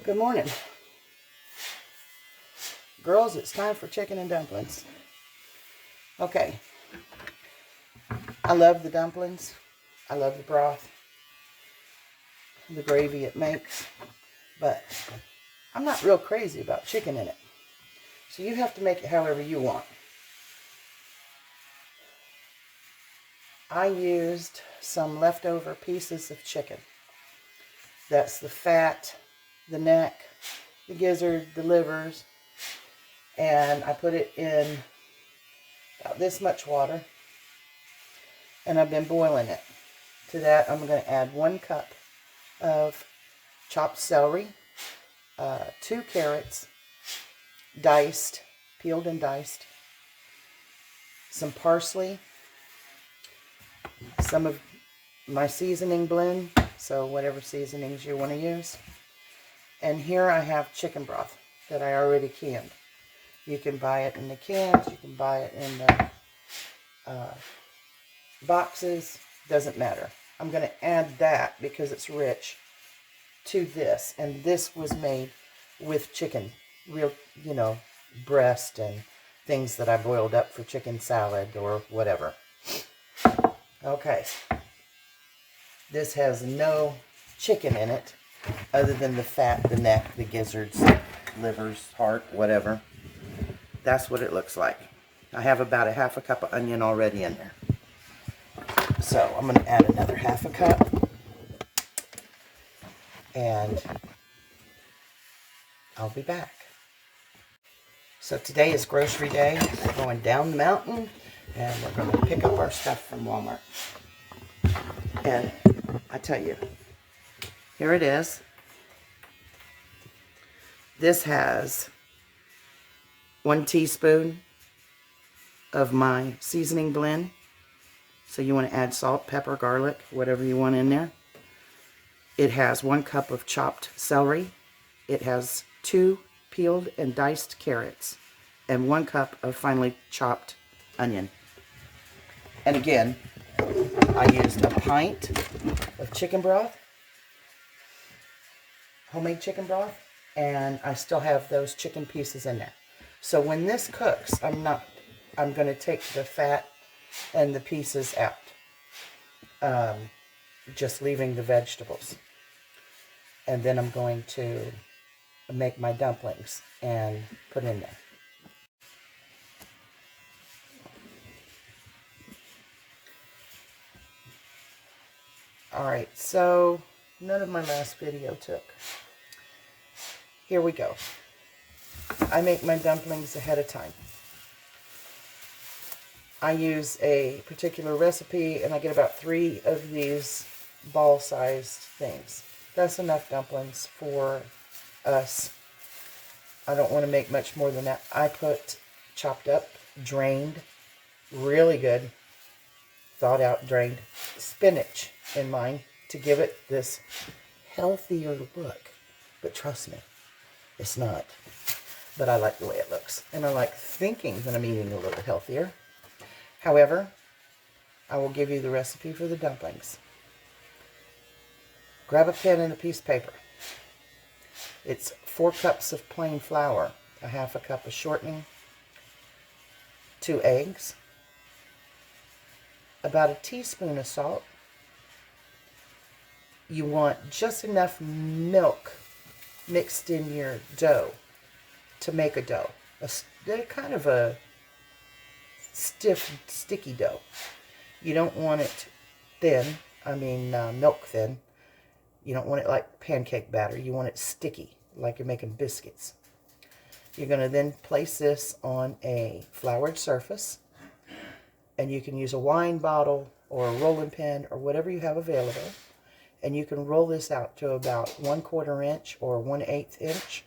Good morning. Girls, it's time for chicken and dumplings. Okay. I love the dumplings. I love the broth, the gravy it makes, but I'm not real crazy about chicken in it. So you have to make it however you want. I used some leftover pieces of chicken. That's the fat, the neck, the gizzard, the livers, and I put it in about this much water, and I've been boiling it. To that, I'm going to add 1 cup of chopped celery, 2 carrots, diced, peeled and diced, some parsley, some of my seasoning blend, so whatever seasonings you want to use. And here I have chicken broth that I already canned. You can buy it in the cans, you can buy it in the boxes, doesn't matter. I'm going to add that because it's rich to this, and this was made with chicken, real, breast and things that I boiled up for chicken salad or whatever. Okay, this has no chicken in it other than the fat, the neck, the gizzards, livers, heart, whatever. That's what it looks like. I have about a 1/2 cup of onion already in there. So I'm going to add another 1/2 cup, and I'll be back. So today is grocery day. We're going down the mountain, and we're going to pick up our stuff from Walmart. And I tell you, here it is. This has 1 teaspoon of my seasoning blend. So you want to add salt, pepper, garlic, whatever you want in there. It has 1 cup of chopped celery. It has 2 peeled and diced carrots and 1 cup of finely chopped onion. And again, I used a pint of chicken broth, homemade chicken broth, and I still have those chicken pieces in there. So when this cooks, I'm going to take the fat and the pieces out, just leaving the vegetables. And then I'm going to make my dumplings and put in there. Alright, so none of my last video took. Here we go. I make my dumplings ahead of time. I use a particular recipe, and I get about 3 of these ball-sized things. That's enough dumplings for us. I don't want to make much more than that. I put chopped up, drained, really good, thawed out, drained spinach in mine to give it this healthier look. But trust me, it's not. But I like the way it looks. And I like thinking that I'm eating a little healthier. However, I will give you the recipe for the dumplings. Grab a pen and a piece of paper. It's 4 cups of plain flour, a 1/2 cup of shortening, 2 eggs, about a teaspoon of salt. You want just enough milk mixed in your dough to make a dough. Kind of a stiff, sticky dough. You don't want it thin, milk thin. You don't want it like pancake batter. You want it sticky, like you're making biscuits. You're going to then place this on a floured surface, and you can use a wine bottle or a rolling pin or whatever you have available, and you can roll this out to about 1/4 inch or 1/8 inch.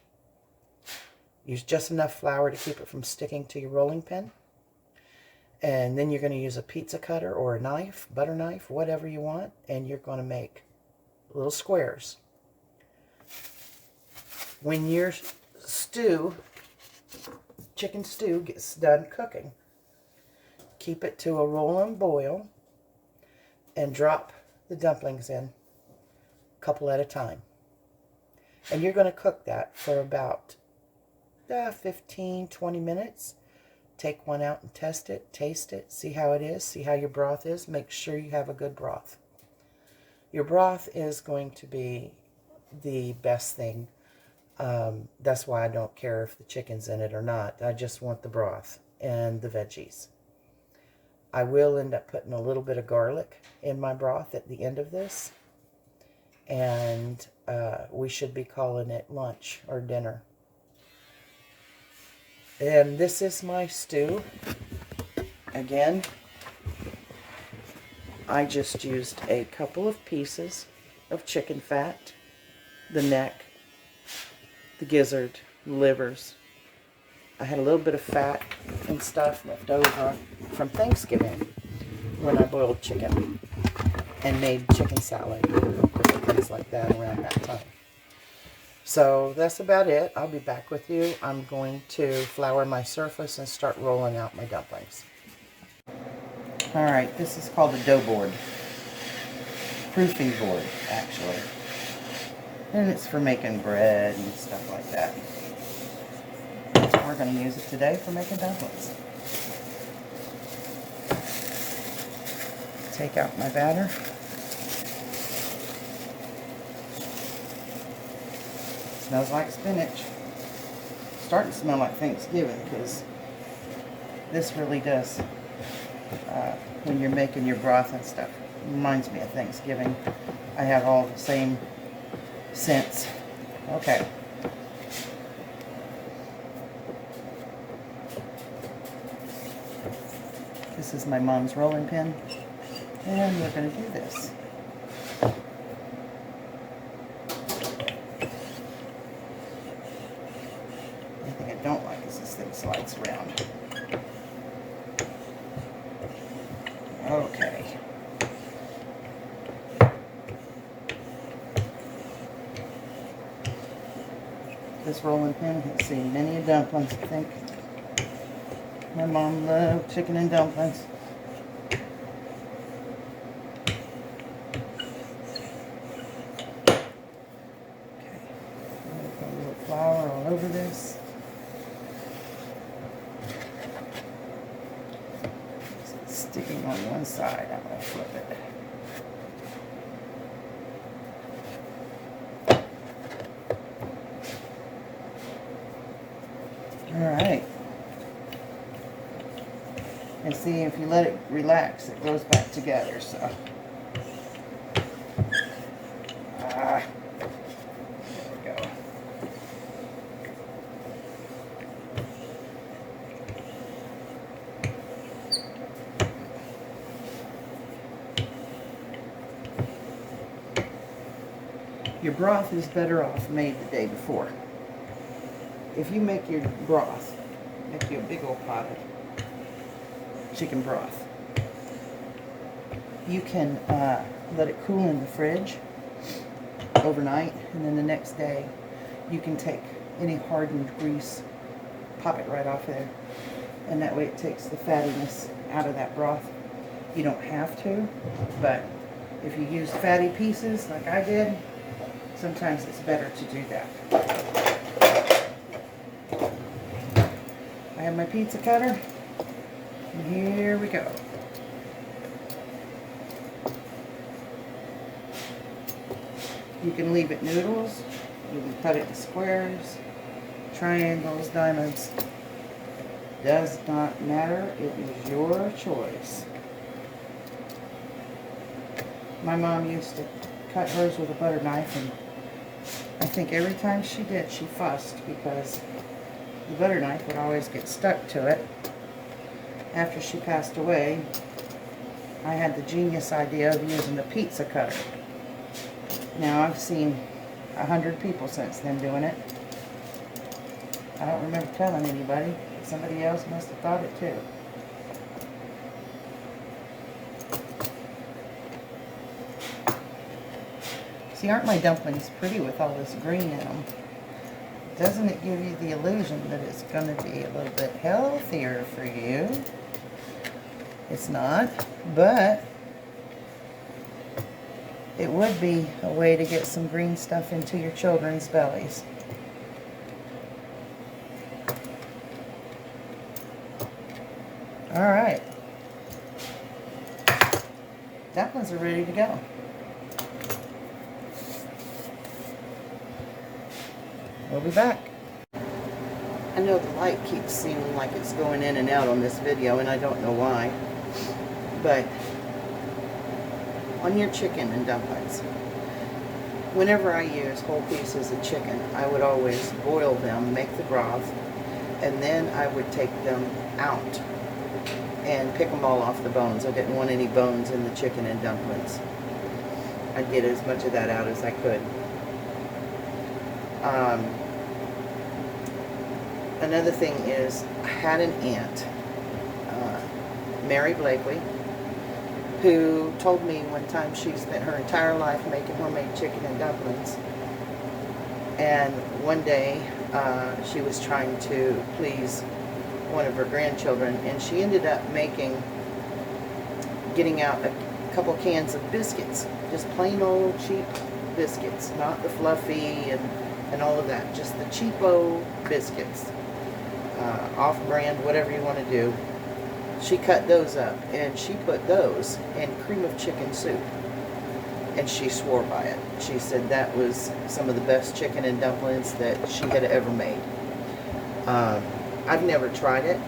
Use just enough flour to keep it from sticking to your rolling pin. And then you're going to use a pizza cutter or a knife, butter knife, whatever you want, and you're going to make little squares. When your chicken stew gets done cooking, keep it to a rolling boil and drop the dumplings in, a couple at a time. And you're going to cook that for about 15, 20 minutes. Take one out and test it, taste it, see how it is, see how your broth is. Make sure you have a good broth. Your broth is going to be the best thing. That's why I don't care if the chicken's in it or not. I just want the broth and the veggies. I will end up putting a little bit of garlic in my broth at the end of this. And we should be calling it lunch or dinner. And this is my stew. Again, I just used a couple of pieces of chicken fat, the neck, the gizzard, livers. I had a little bit of fat and stuff left over from Thanksgiving when I boiled chicken and made chicken salad and different things like that around that time. So that's about it. I'll be back with you. I'm going to flour my surface and start rolling out my dumplings. Alright, this is called a dough board. Proofing board, actually. And it's for making bread and stuff like that. We're going to use it today for making dumplings. Take out my batter. Smells like spinach. Starting to smell like Thanksgiving, because this really does, when you're making your broth and stuff, reminds me of Thanksgiving. I have all the same scents. Okay. This is my mom's rolling pin, and we're going to do this. I don't like is this thing slides around. Okay. This rolling pin has seen many a dumplings, I think. My mom loved chicken and dumplings. Okay. I'm going to put a little flour all over this. Sticking on one side, I'm going to flip it. Alright. And see, if you let it relax, it goes back together, so. There we go. Your broth is better off made the day before. If you make your broth, make you a big old pot of chicken broth, you can let it cool in the fridge overnight, and then the next day you can take any hardened grease, pop it right off there, and that way it takes the fattiness out of that broth. You don't have to, but if you use fatty pieces like I did, sometimes it's better to do that. I have my pizza cutter, and here we go. You can leave it noodles, you can cut it in squares, triangles, diamonds. Does not matter, it is your choice. My mom used to cut hers with a butter knife, and I think every time she did, she fussed because the butter knife would always get stuck to it. After she passed away, I had the genius idea of using the pizza cutter. Now, I've seen 100 people since then doing it. I don't remember telling anybody. Somebody else must have thought it too. See, aren't my dumplings pretty with all this green in them? Doesn't it give you the illusion that it's going to be a little bit healthier for you? It's not, but It would be a way to get some green stuff into your children's bellies. All right. Dumplings are ready to go. We'll be back. I know the light keeps seeming like it's going in and out on this video, and I don't know why. But on your chicken and dumplings, whenever I use whole pieces of chicken, I would always boil them, make the broth, and then I would take them out and pick them all off the bones. I didn't want any bones in the chicken and dumplings. I'd get as much of that out as I could. Another thing is, I had an aunt, Mary Blakely, who told me one time she spent her entire life making homemade chicken and dumplings. And one day she was trying to please one of her grandchildren, and she ended up getting out a couple cans of biscuits, just plain old cheap biscuits, not the fluffy and all of that, just the cheapo biscuits, off-brand, whatever you want to do. She cut those up, and she put those in cream of chicken soup, and she swore by it. She said that was some of the best chicken and dumplings that she had ever made. I've never tried it.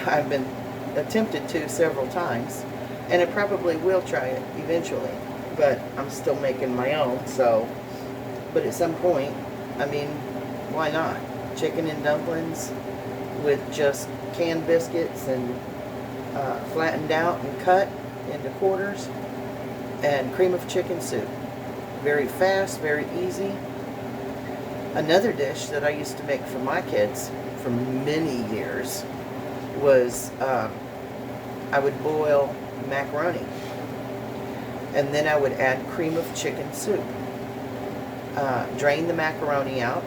I've been attempted to several times, and I probably will try it eventually, but I'm still making my own, so, but at some point, I mean, why not? Chicken and dumplings with just canned biscuits and flattened out and cut into quarters, and cream of chicken soup. Very fast, very easy. Another dish that I used to make for my kids for many years was I would boil macaroni, and then I would add cream of chicken soup. Drain the macaroni out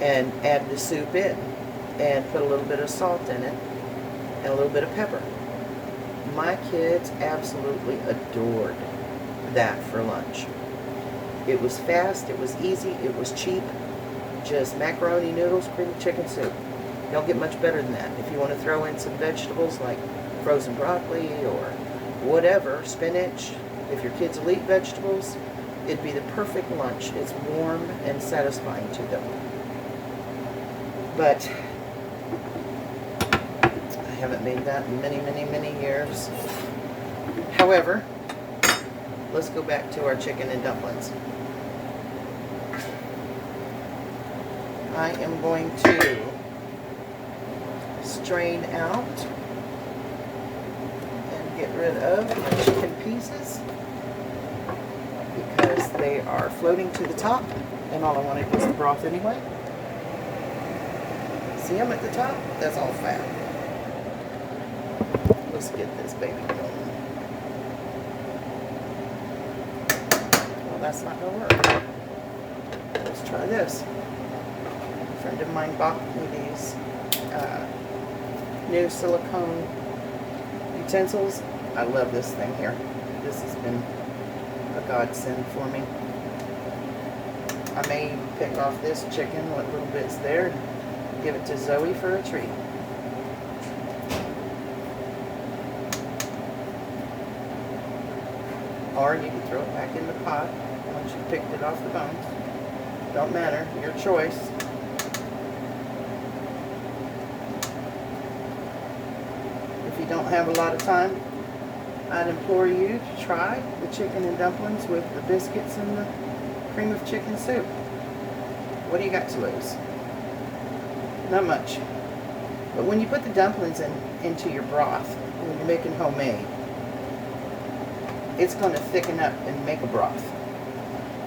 and add the soup in, and put a little bit of salt in it and a little bit of pepper. My kids absolutely adored that for lunch. It was fast, it was easy, it was cheap. Just macaroni noodles, cream of chicken soup. You don't get much better than that. If you want to throw in some vegetables like frozen broccoli or whatever, spinach, if your kids will eat vegetables, it'd be the perfect lunch. It's warm and satisfying to them. But I haven't made that in many, many, many years. However, let's go back to our chicken and dumplings. I am going to strain out and get rid of my chicken pieces because they are floating to the top, and all I wanted was the broth anyway. See them at the top? That's all fat. Let's get this baby going. Well, that's not going to work. Let's try this. A friend of mine bought me these new silicone utensils. I love this thing here. This has been a godsend for me. I may pick off this chicken, what little bits there, and give it to Zoe for a treat. Or you can throw it back in the pot once you've picked it off the bones. Don't matter, your choice. If you don't have a lot of time, I'd implore you to try the chicken and dumplings with the biscuits and the cream of chicken soup. What do you got to lose? Not much. But when you put the dumplings into your broth, when you're making homemade, it's going to thicken up and make a broth.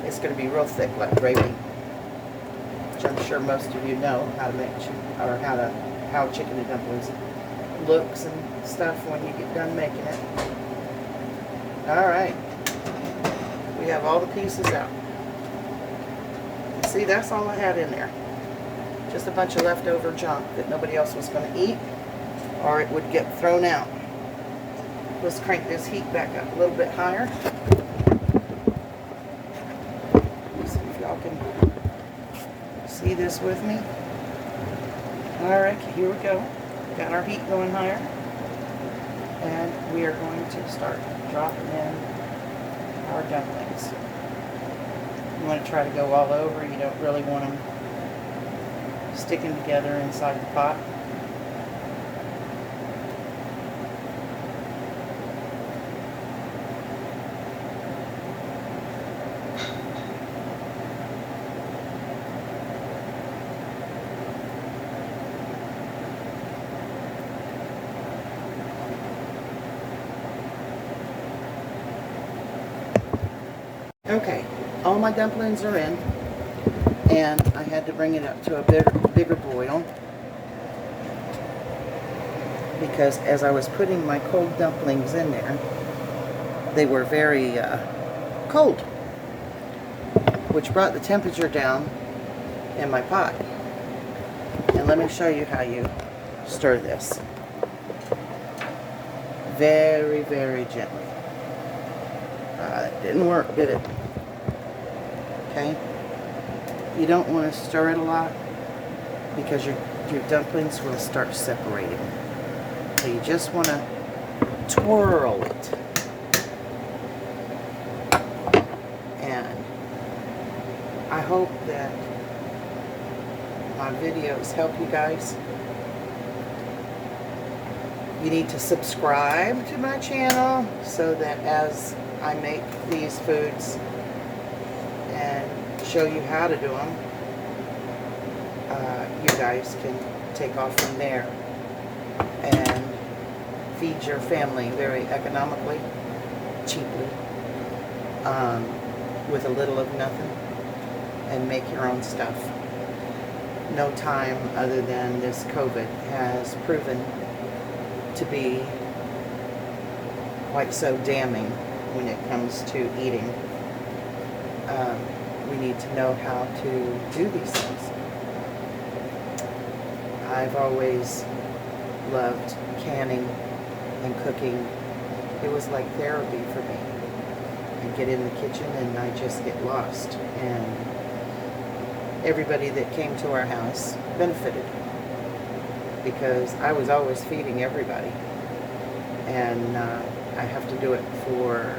It's going to be real thick, like gravy, which I'm sure most of you know how to make, or how chicken and dumplings looks and stuff when you get done making it. All right, we have all the pieces out. See, that's all I had in there. Just a bunch of leftover junk that nobody else was going to eat, or it would get thrown out. Let's crank this heat back up a little bit higher. see this with me? Alright, here we go. Got our heat going higher. And we are going to start dropping in our dumplings. You want to try to go all over. You don't really want them sticking together inside the pot. Okay, all my dumplings are in, and I had to bring it up to a bigger boil because as I was putting my cold dumplings in there, they were very cold, which brought the temperature down in my pot. And let me show you how you stir this. Very, very gently. That didn't work, did it? Okay? You don't want to stir it a lot because your dumplings will start separating. So you just want to twirl it. And I hope that my videos help you guys. You need to subscribe to my channel so that as I make these foods and show you how to do them, you guys can take off from there and feed your family very economically, cheaply, with a little of nothing, and make your own stuff. No time other than this COVID has proven to be quite so damning when it comes to eating. We need to know how to do these things. I've always loved canning and cooking. It was like therapy for me. I get in the kitchen and I just get lost. And everybody that came to our house benefited because I was always feeding everybody. And I have to do it for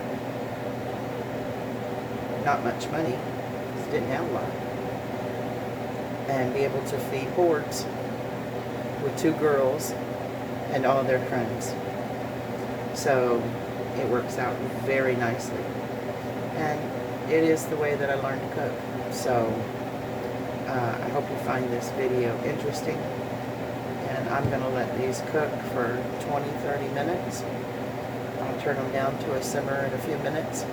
not much money, because I didn't have a lot, and be able to feed hordes with 2 girls and all their friends. So it works out very nicely, and it is the way that I learned to cook. So I hope you find this video interesting, and I'm going to let these cook for 20-30 minutes. I'll turn them down to a simmer in a few minutes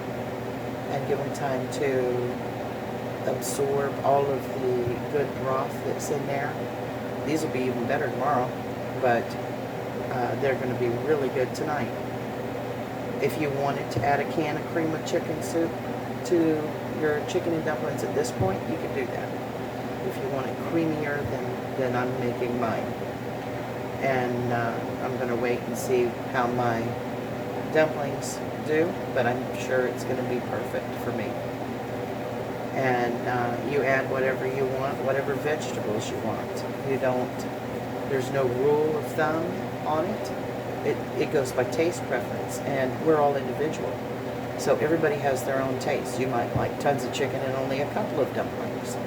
and give them time to absorb all of the good broth that's in there. These will be even better tomorrow, but they're going to be really good tonight. If you wanted to add a can of cream of chicken soup to your chicken and dumplings at this point, you can do that. If you want it creamier than I'm making mine. And I'm going to wait and see how my dumplings do, but I'm sure it's going to be perfect for me. And you add whatever you want, whatever vegetables you want. There's no rule of thumb on it. It goes by taste preference, and we're all individual. So everybody has their own taste. You might like tons of chicken and only a couple of dumplings.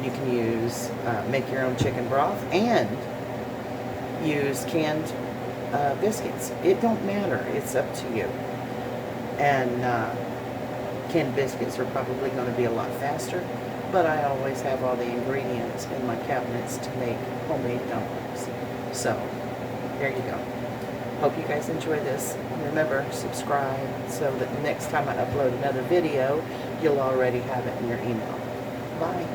You can use, make your own chicken broth and use canned biscuits. It don't matter. It's up to you. And canned biscuits are probably going to be a lot faster, but I always have all the ingredients in my cabinets to make homemade dumplings. So, there you go. Hope you guys enjoy this. Remember, subscribe so that next time I upload another video, you'll already have it in your email. Bye.